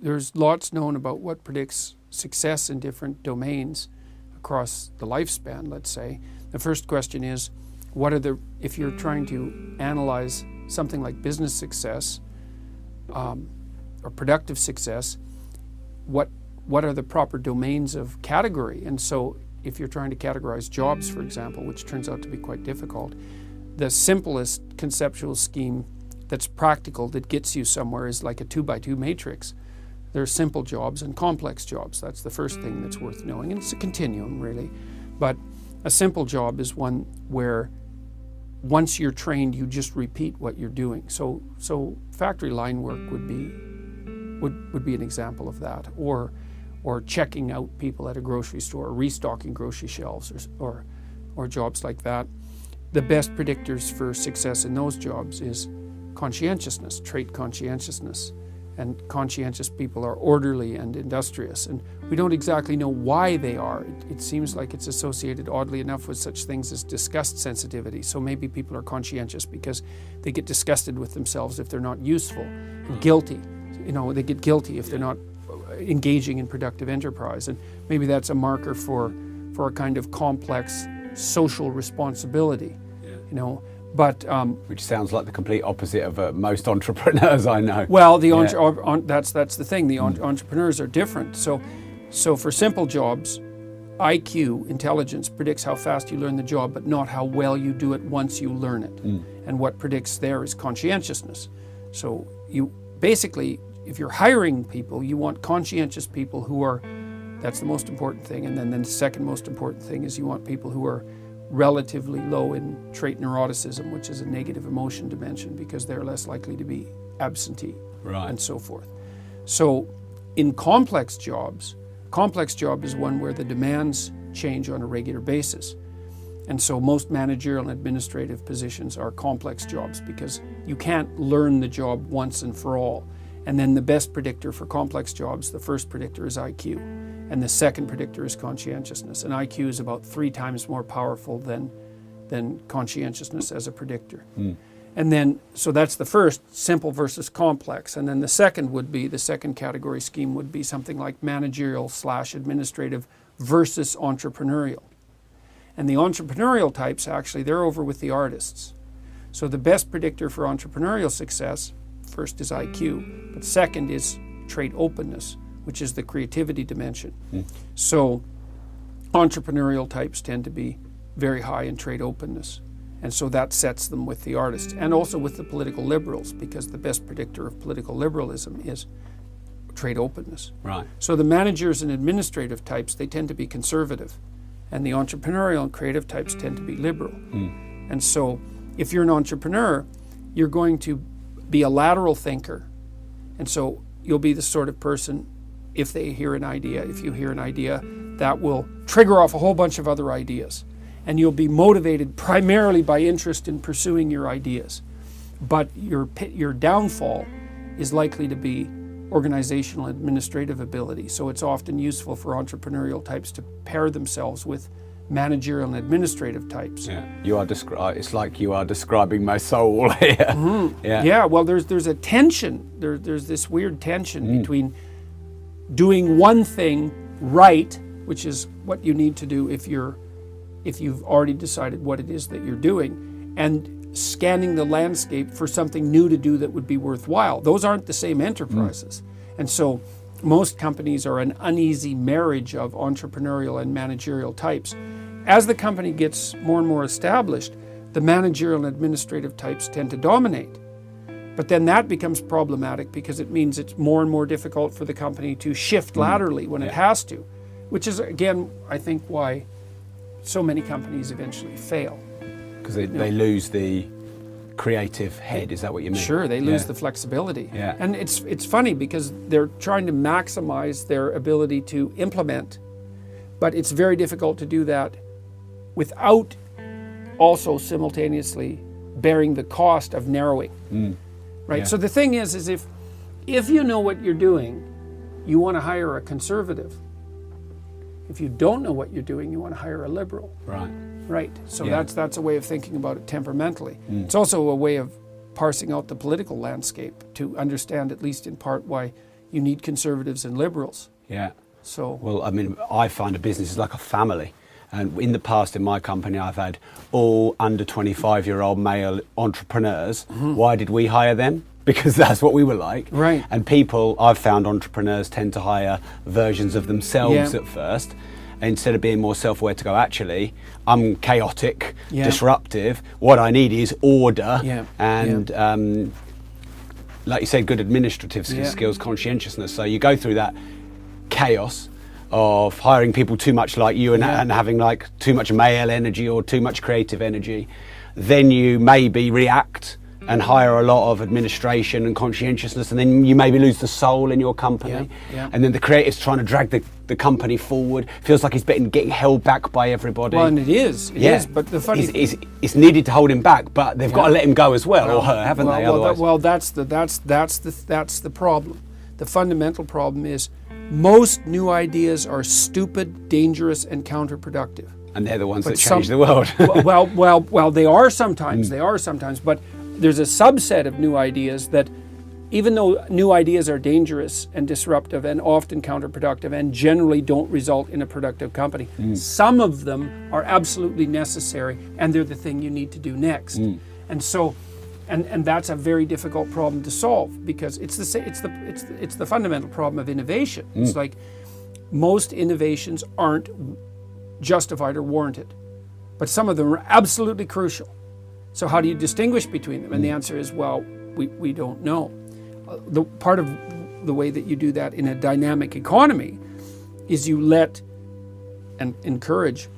there's lots known about what predicts success in different domains across the lifespan, let's say. The first question is, if you're trying to analyze something like business success or productive success, what are the proper domains of category? And so if you're trying to categorize jobs, for example, which turns out to be quite difficult, the simplest conceptual scheme that's practical, that gets you somewhere, is like a 2x2 matrix. There are simple jobs and complex jobs. That's the first thing that's worth knowing. And it's a continuum, really. But a simple job is one where once you're trained, you just repeat what you're doing. So factory line work would be an example of that. Or checking out people at a grocery store, or restocking grocery shelves, or jobs like that. The best predictors for success in those jobs is conscientiousness, trait conscientiousness. And conscientious people are orderly and industrious. And we don't exactly know why they are. It seems like it's associated, oddly enough, with such things as disgust sensitivity. So maybe people are conscientious because they get disgusted with themselves if they're not useful, and guilty. They get guilty if they're not engaging in productive enterprise. And maybe that's a marker for a kind of complex social responsibility, But which sounds like the complete opposite of most entrepreneurs I know. Well, that's the thing. The entrepreneurs are different. So for simple jobs, IQ, intelligence, predicts how fast you learn the job, but not how well you do it once you learn it. And what predicts there is conscientiousness. So you basically, if you're hiring people, you want conscientious people who are. That's the most important thing. And then the second most important thing is you want people who are relatively low in trait neuroticism, which is a negative emotion dimension, because they're less likely to be absentee, and so forth. So in complex job is one where the demands change on a regular basis. And so most managerial and administrative positions are complex jobs because you can't learn the job once and for all. And then the best predictor for complex jobs, the first predictor is IQ. And the second predictor is conscientiousness. And IQ is about 3 times more powerful than conscientiousness as a predictor. And then, so that's the first, simple versus complex. And then the second category scheme would be something like managerial/administrative versus entrepreneurial. And the entrepreneurial types, actually, they're over with the artists. So the best predictor for entrepreneurial success, first is IQ, but second is trait openness, which is the creativity dimension. So entrepreneurial types tend to be very high in trait openness. And so that sets them with the artists and also with the political liberals, because the best predictor of political liberalism is trait openness. Right. So the managers and administrative types, they tend to be conservative, and the entrepreneurial and creative types tend to be liberal. And so if you're an entrepreneur, you're going to be a lateral thinker. And so you'll be the sort of person, if you hear an idea, that will trigger off a whole bunch of other ideas. And you'll be motivated primarily by interest in pursuing your ideas. But your downfall is likely to be organizational administrative ability. So it's often useful for entrepreneurial types to pair themselves with managerial and administrative types. Yeah, it's like you are describing my soul here. Yeah, well, there's a tension. There's this weird tension between doing one thing right, which is what you need to do if you've already decided what it is that you're doing, and scanning the landscape for something new to do that would be worthwhile. Those aren't the same enterprises. And so most companies are an uneasy marriage of entrepreneurial and managerial types. As the company gets more and more established, the managerial and administrative types tend to dominate. But then that becomes problematic because it means it's more and more difficult for the company to shift laterally when it has to, which is, again, I think why so many companies eventually fail. Because they lose the creative head, is that what you mean? Sure, they lose the flexibility. Yeah. And it's funny because they're trying to maximize their ability to implement, but it's very difficult to do that without also simultaneously bearing the cost of narrowing. Right? Yeah. So the thing is if you know what you're doing, you want to hire a conservative. If you don't know what you're doing, you want to hire a liberal. Right. So that's a way of thinking about it temperamentally. It's also a way of parsing out the political landscape to understand, at least in part, why you need conservatives and liberals. Yeah. So Well, I mean, I find a business is like a family. And in the past, in my company, I've had all under 25-year-old male entrepreneurs. Why did we hire them? Because that's what we were like. Right. And people, I've found entrepreneurs tend to hire versions of themselves at first. Instead of being more self-aware to go, actually, I'm chaotic, disruptive. What I need is order and, like you said, good administrative skills, conscientiousness. So you go through that chaos of hiring people too much like you and having like too much male energy or too much creative energy. Then you maybe react and hire a lot of administration and conscientiousness, and then you maybe lose the soul in your company. And then the creative's trying to drag the company forward. Feels like he's getting held back by everybody. Well, and it is. But the funny it's needed to hold him back, but they've got to let him go as well, or her, haven't they? Otherwise, that's the problem. The fundamental problem is most new ideas are stupid, dangerous, and counterproductive. And they're the ones that change the world. well, they are sometimes. They are sometimes, but there's a subset of new ideas that, even though new ideas are dangerous and disruptive and often counterproductive and generally don't result in a productive company, some of them are absolutely necessary, and they're the thing you need to do next. And so, and that's a very difficult problem to solve, because it's the fundamental problem of innovation. It's like most innovations aren't justified or warranted, but some of them are absolutely crucial. So how do you distinguish between them? And the answer is, well, we don't know. The part of the way that you do that in a dynamic economy is you let and encourage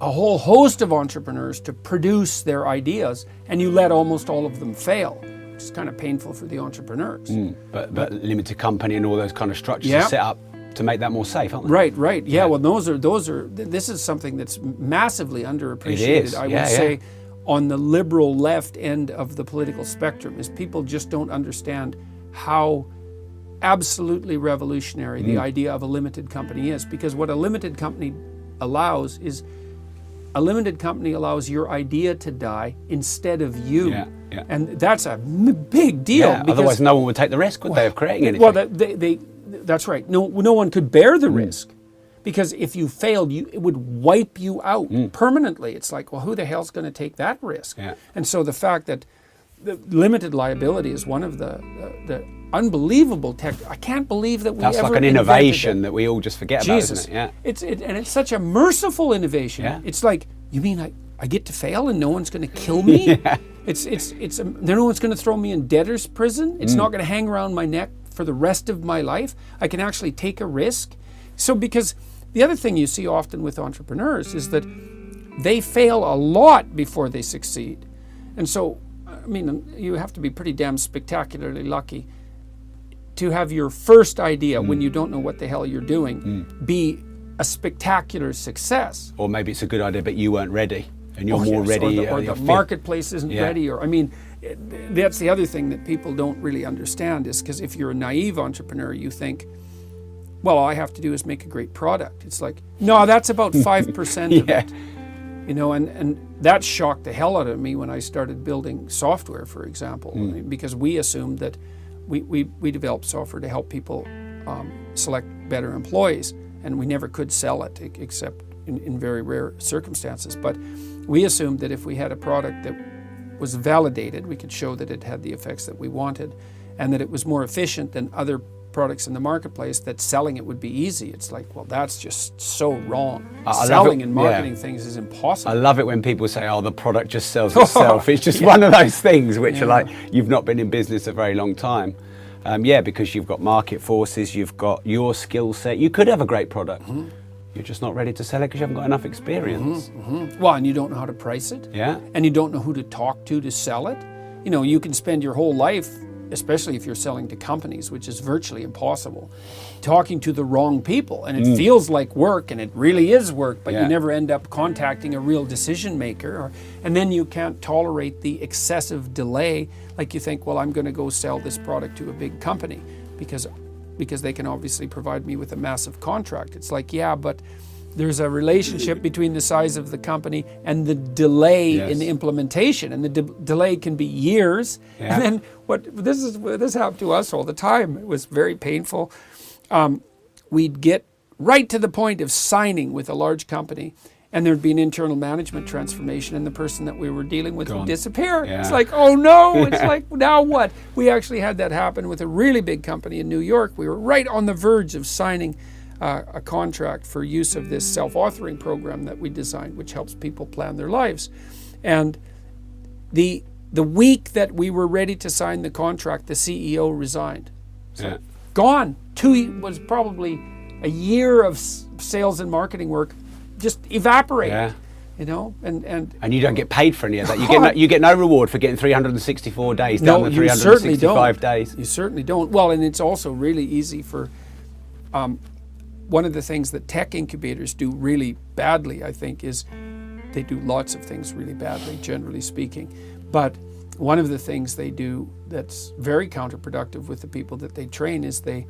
a whole host of entrepreneurs to produce their ideas, and you let almost all of them fail, which is kind of painful for the entrepreneurs. But limited company and all those kind of structures are set up to make that more safe, aren't they? Right. Yeah. Well, those are. This is something that's massively underappreciated. It is. I would say, on the liberal left end of the political spectrum, is people just don't understand how absolutely revolutionary the idea of a limited company is. Because what a limited company allows is, a limited company allows your idea to die instead of you. And that's a big deal. Otherwise, no one would take the risk, would they, of creating anything? Well, that's right. No one could bear the risk. Because if you failed, it would wipe you out permanently. It's like, well, who the hell's going to take that risk? And so the fact that the limited liability is one of the unbelievable tech. I can't believe that we That's ever like an innovation that we all just forget about, isn't it? And it's such a merciful innovation. It's like, you mean I get to fail and no one's going to kill me? No one's going to throw me in debtor's prison. It's not going to hang around my neck for the rest of my life. I can actually take a risk. So because the other thing you see often with entrepreneurs is that they fail a lot before they succeed. And so, I mean, you have to be pretty damn spectacularly lucky to have your first idea, when you don't know what the hell you're doing, be a spectacular success. Or maybe it's a good idea, but you weren't ready, and you're more ready. Or the marketplace isn't ready. Or, I mean, that's the other thing that people don't really understand, is because if you're a naive entrepreneur, you think, well, all I have to do is make a great product. It's like, no, that's about 5% of it. You know, and that shocked the hell out of me when I started building software, for example, because we assumed that we developed software to help people select better employees, and we never could sell it except in very rare circumstances. But we assumed that if we had a product that was validated, we could show that it had the effects that we wanted, and that it was more efficient than other products in the marketplace, that selling it would be easy. It's like, well, that's just so wrong. Selling and marketing things is impossible. I love it when people say, oh, the product just sells itself. It's just one of those things which are like, you've not been in business a very long time. Because you've got market forces, you've got your skill set. You could have a great product. You're just not ready to sell it because you haven't got enough experience. Well, and you don't know how to price it. And you don't know who to talk to sell it. You know, you can spend your whole life, especially if you're selling to companies, which is virtually impossible, talking to the wrong people. And it feels like work, and it really is work, but you never end up contacting a real decision maker. And then you can't tolerate the excessive delay. Like you think, well, I'm going to go sell this product to a big company because they can obviously provide me with a massive contract. It's like, yeah, but there's a relationship between the size of the company and the delay Yes. in the implementation, and the delay can be years. Yeah. And then this happened to us all the time. It was very painful. We'd get right to the point of signing with a large company, and there'd be an internal management transformation, and the person that we were dealing with would disappear. Yeah. It's like, oh no, it's like, now what? We actually had that happen with a really big company in New York. We were right on the verge of signing a contract for use of this self-authoring program that we designed, which helps people plan their lives. And the week that we were ready to sign the contract, the CEO resigned. So gone. Was probably a year of sales and marketing work just evaporated. Yeah. You know, and you don't get paid for any of that. You get no reward for getting 364 days done in you certainly 365 don't. days. You certainly don't. Well, and it's also really easy for one of the things that tech incubators do really badly, I think, is they do lots of things really badly, generally speaking. But one of the things they do that's very counterproductive with the people that they train is they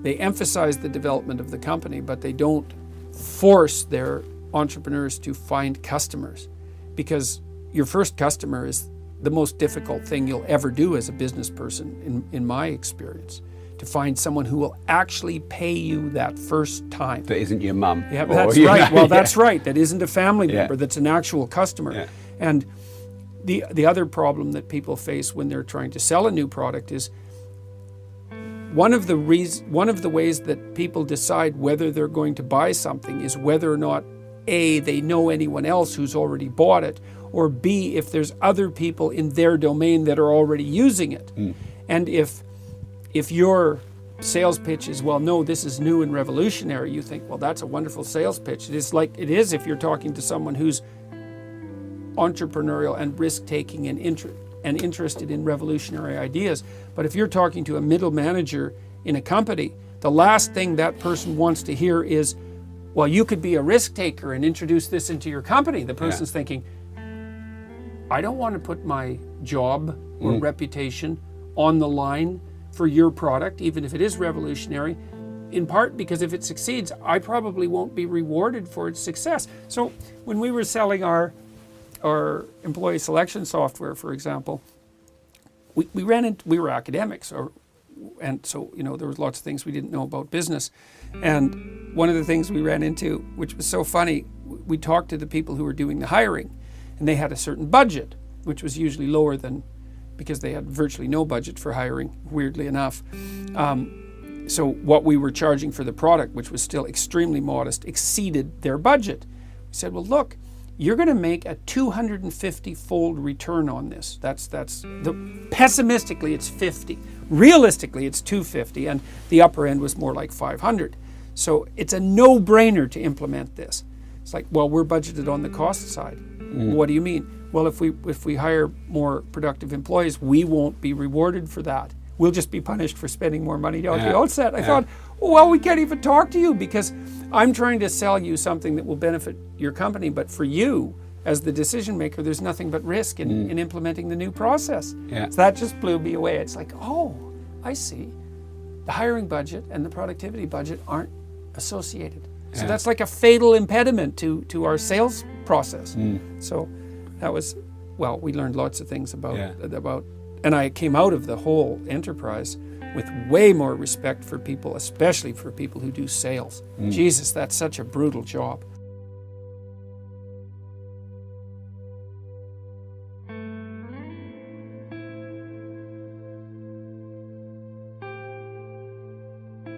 emphasize the development of the company, but they don't force their entrepreneurs to find customers, because your first customer is the most difficult thing you'll ever do as a business person, in my experience. To find someone who will actually pay you that first time. That isn't your mum. Yeah, that's right. Well, that's right. That isn't a family member. That's an actual customer. Yeah. And the other problem that people face when they're trying to sell a new product is one of the ways that people decide whether they're going to buy something is whether or not A, they know anyone else who's already bought it, or B, if there's other people in their domain that are already using it. And if your sales pitch is, well, no, this is new and revolutionary, you think, well, that's a wonderful sales pitch. It is like it is if you're talking to someone who's entrepreneurial and risk-taking and interested in revolutionary ideas. But if you're talking to a middle manager in a company, the last thing that person wants to hear is, well, you could be a risk-taker and introduce this into your company. The person's thinking, I don't want to put my job or reputation on the line for your product, even if it is revolutionary, in part because if it succeeds, I probably won't be rewarded for its success. So when we were selling our employee selection software, for example, we were academics, and so there was lots of things we didn't know about business. And one of the things we ran into, which was so funny, we talked to the people who were doing the hiring, and they had a certain budget, which was usually lower than, because they had virtually no budget for hiring, weirdly enough. So what we were charging for the product, which was still extremely modest, exceeded their budget. We said, well, look, you're going to make a 250-fold return on this. Pessimistically, it's 50. Realistically, it's 250, and the upper end was more like 500. So it's a no-brainer to implement this. It's like, well, we're budgeted on the cost side. What do you mean? Well, if we hire more productive employees, we won't be rewarded for that. We'll just be punished for spending more money at the outset. I thought, well, we can't even talk to you because I'm trying to sell you something that will benefit your company, but for you, as the decision maker, there's nothing but risk in implementing the new process. So that just blew me away. It's like, oh, I see. The hiring budget and the productivity budget aren't associated. So that's like a fatal impediment to our sales process. So that was, well, we learned lots of things about, and I came out of the whole enterprise with way more respect for people, especially for people who do sales. Jesus, that's such a brutal job.